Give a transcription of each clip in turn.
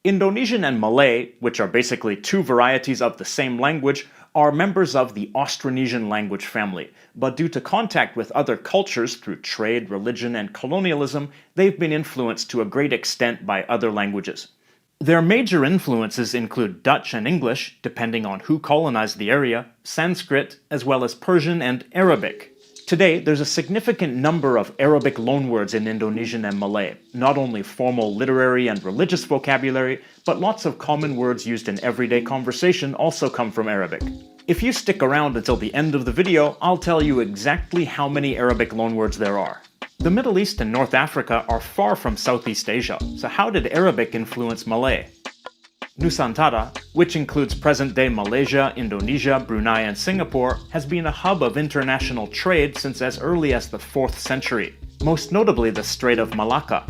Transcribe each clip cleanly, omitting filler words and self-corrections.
Indonesian and Malay, which are basically two varieties of the same language, are members of the Austronesian language family, but due to contact with other cultures through trade, religion, and colonialism, they've been influenced to a great extent by other languages. Their major influences include Dutch and English, depending on who colonized the area, Sanskrit, as well as Persian and Arabic. Today, there's a significant number of Arabic loanwords in Indonesian and Malay, not only formal literary and religious vocabulary, but lots of common words used in everyday conversation also come from Arabic. If you stick around until the end of the video, I'll tell you exactly how many Arabic loanwords there are. The Middle East and North Africa are far from Southeast Asia, so how did Arabic influence Malay? Nusantara, which includes present-day Malaysia, Indonesia, Brunei, and Singapore, has been a hub of international trade since as early as the 4th century, most notably the Strait of Malacca.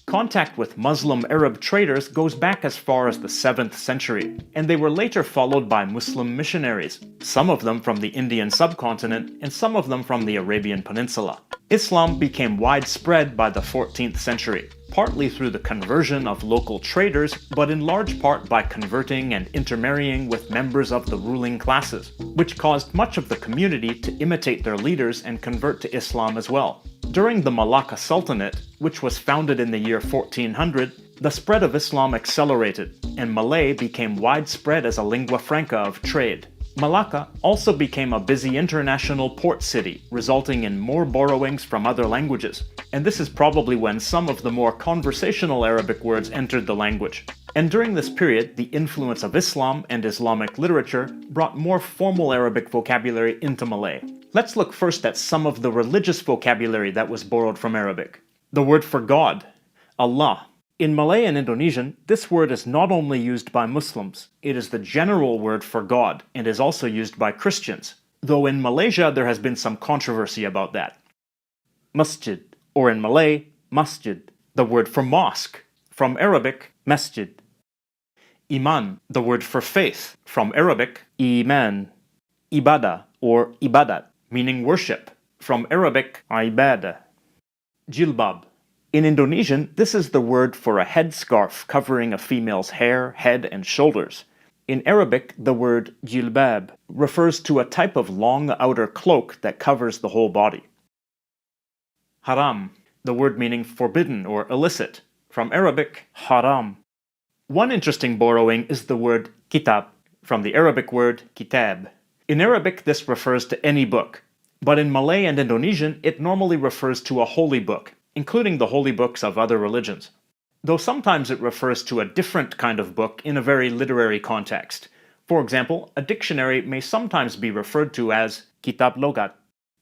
Contact with Muslim Arab traders goes back as far as the 7th century, and they were later followed by Muslim missionaries, some of them from the Indian subcontinent and some of them from the Arabian Peninsula. Islam became widespread by the 14th century, partly through the conversion of local traders, but in large part by converting and intermarrying with members of the ruling classes, which caused much of the community to imitate their leaders and convert to Islam as well. During the Malacca Sultanate, which was founded in the year 1400, the spread of Islam accelerated, and Malay became widespread as a lingua franca of trade. Malacca also became a busy international port city, resulting in more borrowings from other languages, and this is probably when some of the more conversational Arabic words entered the language. And during this period, the influence of Islam and Islamic literature brought more formal Arabic vocabulary into Malay. Let's look first at some of the religious vocabulary that was borrowed from Arabic. The word for God, Allah. In Malay and Indonesian, this word is not only used by Muslims, it is the general word for God and is also used by Christians, though in Malaysia there has been some controversy about that. Masjid, or in Malay, masjid, the word for mosque, from Arabic, masjid. Iman, the word for faith, from Arabic, iman. Ibadah, or ibadat, meaning worship, from Arabic, ibadah. Jilbab. In Indonesian, this is the word for a headscarf covering a female's hair, head, and shoulders. In Arabic, the word jilbab refers to a type of long outer cloak that covers the whole body. Haram, the word meaning forbidden or illicit, from Arabic, haram. One interesting borrowing is the word kitab, from the Arabic word kitab. In Arabic, this refers to any book, but in Malay and Indonesian, it normally refers to a holy book, including the holy books of other religions, though sometimes it refers to a different kind of book in a very literary context. For example, a dictionary may sometimes be referred to as kitab logat.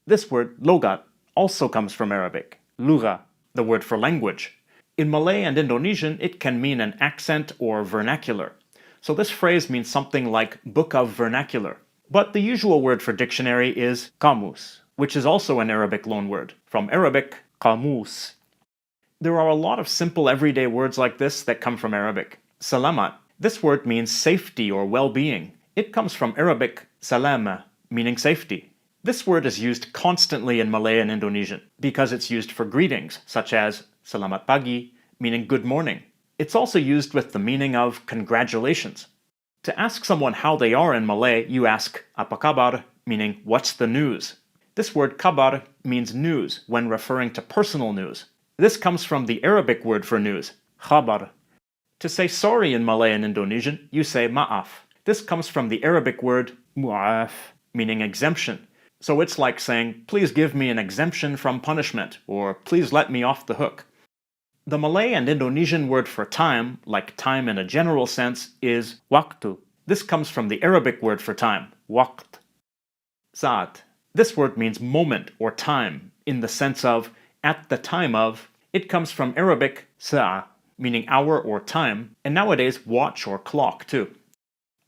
This word, logat, also comes from Arabic, lugha, the word for language. In Malay and Indonesian, it can mean an accent or vernacular. So this phrase means something like book of vernacular. But the usual word for dictionary is kamus, which is also an Arabic loanword, from Arabic, qamus. There are a lot of simple everyday words like this that come from Arabic. Salamat. This word means safety or well-being. It comes from Arabic salama, meaning safety. This word is used constantly in Malay and Indonesian because it's used for greetings, such as selamat pagi, meaning good morning. It's also used with the meaning of congratulations. To ask someone how they are in Malay, you ask apa kabar, meaning what's the news. This word kabar means news when referring to personal news. This comes from the Arabic word for news, khabar. To say sorry in Malay and Indonesian, you say ma'af. This comes from the Arabic word mu'af, meaning exemption. So it's like saying, please give me an exemption from punishment, or please let me off the hook. The Malay and Indonesian word for time, like time in a general sense, is waktu. This comes from the Arabic word for time, waqt. Saat. This word means moment or time, in the sense of at the time of. It comes from Arabic sa'a, meaning hour or time, and nowadays watch or clock too.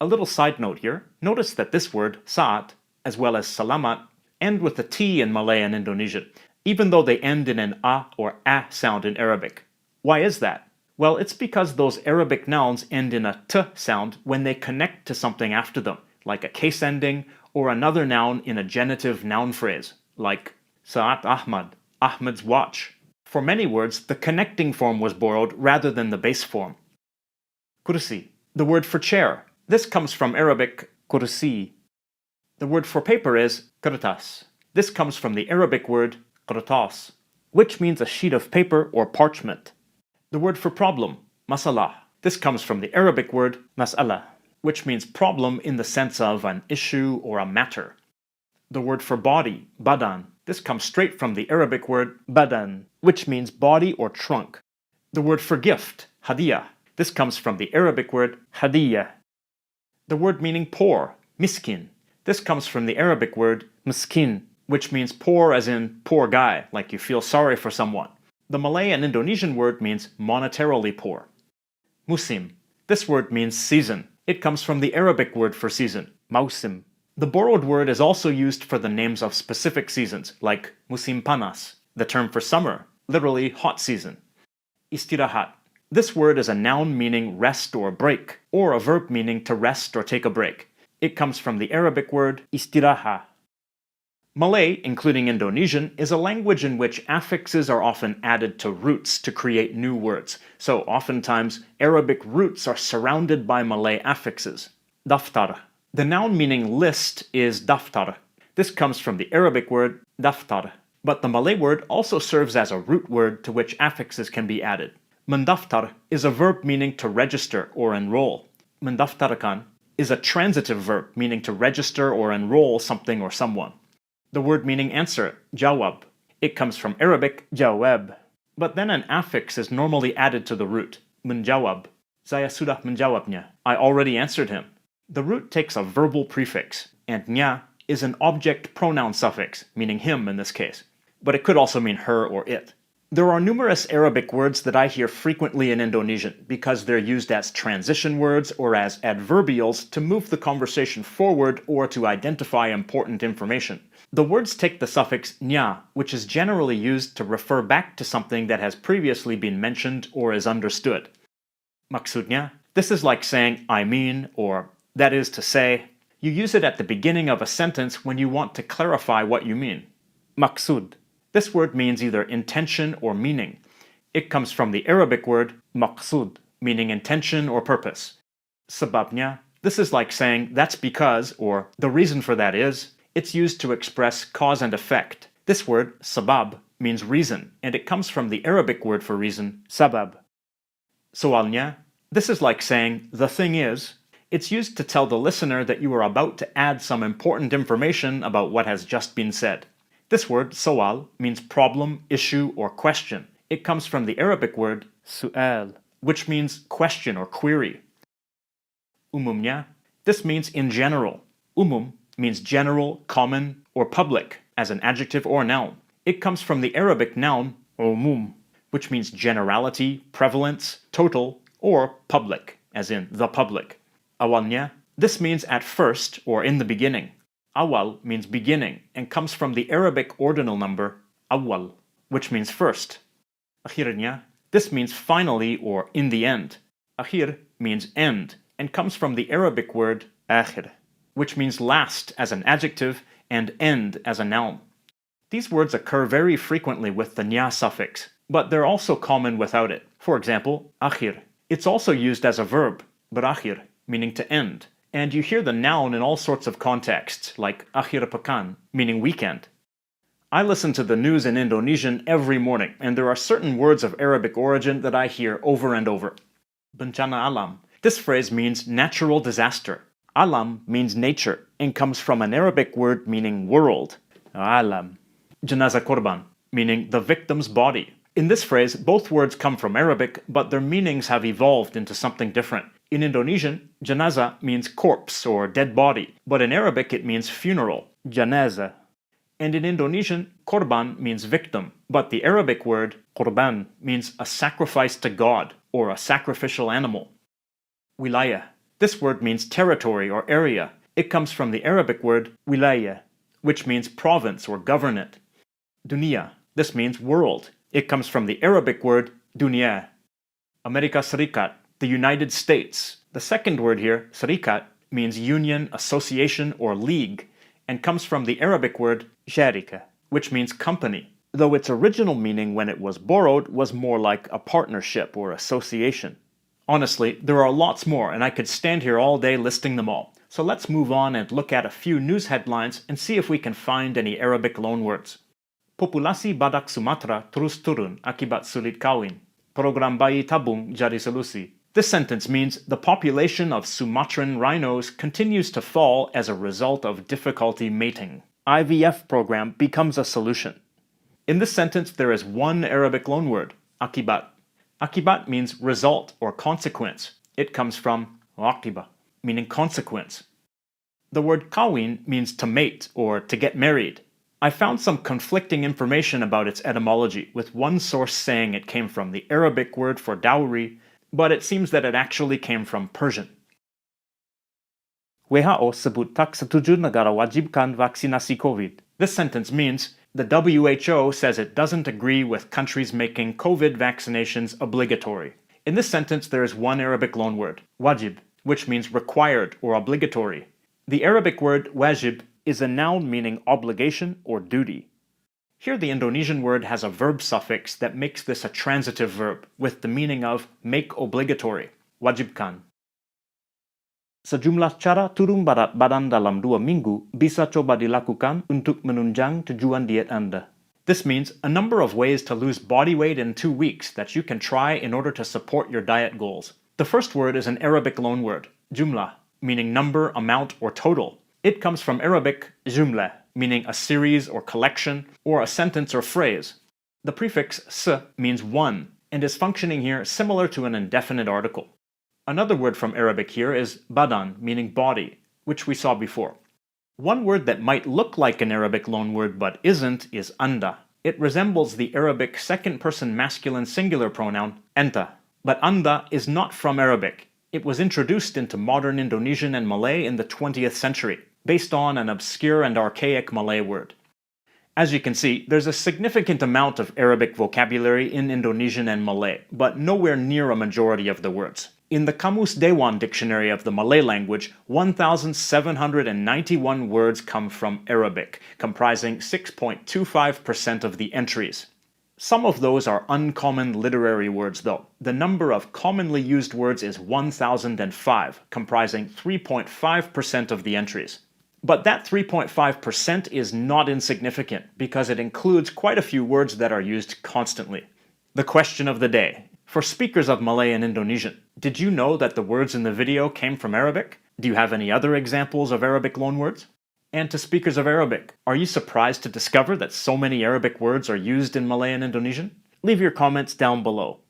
A little side note here, notice that this word, saat, as well as salamat, end with a T in Malay and Indonesian, even though they end in an a or a sound in Arabic. Why is that? Well, it's because those Arabic nouns end in a t sound when they connect to something after them, like a case ending, or another noun in a genitive noun phrase, like Sa'at Ahmad, Ahmad's watch. For many words, the connecting form was borrowed rather than the base form. kursi. The word for chair. This comes from Arabic kursi. The word for paper is kertas. This comes from the Arabic word kertas, which means a sheet of paper or parchment. The word for problem, masalah. This comes from the Arabic word mas'ala, which means problem in the sense of an issue or a matter. The word for body, badan. This comes straight from the Arabic word badan, which means body or trunk. The word for gift, hadiyah. This comes from the Arabic word hadiyah. The word meaning poor, miskin. This comes from the Arabic word miskin, which means poor as in poor guy, like you feel sorry for someone. The Malay and Indonesian word means monetarily poor. Musim. This word means season. It comes from the Arabic word for season, mausim. The borrowed word is also used for the names of specific seasons, like musim panas, the term for summer, literally hot season. Istirahat. This word is a noun meaning rest or break, or a verb meaning to rest or take a break. It comes from the Arabic word istiraha. Malay, including Indonesian, is a language in which affixes are often added to roots to create new words, so oftentimes Arabic roots are surrounded by Malay affixes. Daftar. The noun meaning list is daftar. This comes from the Arabic word daftar, but the Malay word also serves as a root word to which affixes can be added. Mendaftar is a verb meaning to register or enroll. Mendaftarkan is a transitive verb meaning to register or enroll something or someone. The word meaning answer, jawab. It comes from Arabic jawab. But then an affix is normally added to the root, menjawab. Saya sudah menjawabnya. I already answered him. The root takes a verbal prefix, and nya is an object pronoun suffix, meaning him in this case. But it could also mean her or it. There are numerous Arabic words that I hear frequently in Indonesian because they're used as transition words or as adverbials to move the conversation forward or to identify important information. The words take the suffix nya, which is generally used to refer back to something that has previously been mentioned or is understood. Maksudnya, this is like saying I mean or that is to say. You use it at the beginning of a sentence when you want to clarify what you mean. Maksud. This word means either intention or meaning. It comes from the Arabic word maqsud, meaning intention or purpose. Sababnya. This is like saying that's because or the reason for that is. It's used to express cause and effect. This word, sabab, means reason, and it comes from the Arabic word for reason, sabab. Soalnya. This is like saying the thing is. It's used to tell the listener that you are about to add some important information about what has just been said. This word, soal, means problem, issue, or question. It comes from the Arabic word su'al, which means question or query. Umumnya. This means in general. Umum means general, common, or public as an adjective or noun. It comes from the Arabic noun umum, which means generality, prevalence, total, or public, as in the public. Awalnya. This means at first or in the beginning. Awal means beginning and comes from the Arabic ordinal number awal, which means first. Akhirnya. This means finally or in the end. Akhir means end and comes from the Arabic word akhir, which means last as an adjective and end as a noun. These words occur very frequently with the nya suffix, but they're also common without it. For example, akhir. It's also used as a verb, berakhir, meaning to end. And you hear the noun in all sorts of contexts, like akhir pekan, meaning weekend. I listen to the news in Indonesian every morning, and there are certain words of Arabic origin that I hear over and over. Bencana alam. This phrase means natural disaster. Alam means nature, and comes from an Arabic word meaning world. Alam. Jenazah korban, meaning the victim's body. In this phrase, both words come from Arabic, but their meanings have evolved into something different. In Indonesian, jenazah means corpse or dead body, but in Arabic it means funeral, janazah. And in Indonesian, korban means victim, but the Arabic word korban means a sacrifice to God or a sacrificial animal. Wilayah. This word means territory or area. It comes from the Arabic word wilayah, which means province or governorate. Dunia. This means world. It comes from the Arabic word dunia. Amerika Serikat. The United States. The second word here, serikat, means union, association, or league, and comes from the Arabic word sharika, which means company, though its original meaning when it was borrowed was more like a partnership or association. Honestly, there are lots more, and I could stand here all day listing them all. So let's move on and look at a few news headlines and see if we can find any Arabic loanwords. Populasi badak Sumatra terus turun akibat sulit kawin. Program bayi tabung jadi solusi. This sentence means the population of Sumatran rhinos continues to fall as a result of difficulty mating. IVF program becomes a solution. In this sentence, there is one Arabic loanword, akibat. Akibat means result or consequence. It comes from aqiba, meaning consequence. The word kawin means to mate or to get married. I found some conflicting information about its etymology, with one source saying it came from the Arabic word for dowry, but it seems that it actually came from Persian. WHO sebut tak setuju negara wajibkan vaksinasi COVID. This sentence means the WHO says it doesn't agree with countries making COVID vaccinations obligatory. In this sentence, there is one Arabic loanword, wajib, which means required or obligatory. The Arabic word wajib is a noun meaning obligation or duty. Here the Indonesian word has a verb suffix that makes this a transitive verb with the meaning of make obligatory, wajibkan. Sejumlah cara turun berat badan dalam 2 minggu bisa coba dilakukan untuk menunjang tujuan diet Anda. This means a number of ways to lose body weight in 2 weeks that you can try in order to support your diet goals. The first word is an Arabic loanword, jumlah, meaning number, amount, or total. It comes from Arabic jumlah, meaning a series or collection, or a sentence or phrase. The prefix s means one, and is functioning here similar to an indefinite article. Another word from Arabic here is badan, meaning body, which we saw before. One word that might look like an Arabic loanword but isn't is anda. It resembles the Arabic second-person masculine singular pronoun anta. But anda is not from Arabic. It was introduced into modern Indonesian and Malay in the 20th century, based on an obscure and archaic Malay word. As you can see, there's a significant amount of Arabic vocabulary in Indonesian and Malay, but nowhere near a majority of the words. In the Kamus Dewan dictionary of the Malay language, 1,791 words come from Arabic, comprising 6.25% of the entries. Some of those are uncommon literary words though. The number of commonly used words is 1,005, comprising 3.5% of the entries. But that 3.5% is not insignificant, because it includes quite a few words that are used constantly. The question of the day. For speakers of Malay and Indonesian, did you know that the words in the video came from Arabic? Do you have any other examples of Arabic loanwords? And to speakers of Arabic, are you surprised to discover that so many Arabic words are used in Malay and Indonesian? Leave your comments down below.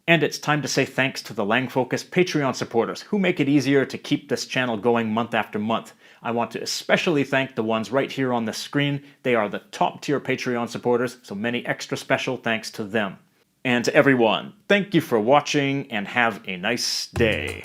And it's time to say thanks to the Lang Focus Patreon supporters who make it easier to keep this channel going month after month. I want to especially thank the ones right here on the screen. They are the top tier Patreon supporters, so many extra special thanks to them. And to everyone, thank you for watching and have a nice day.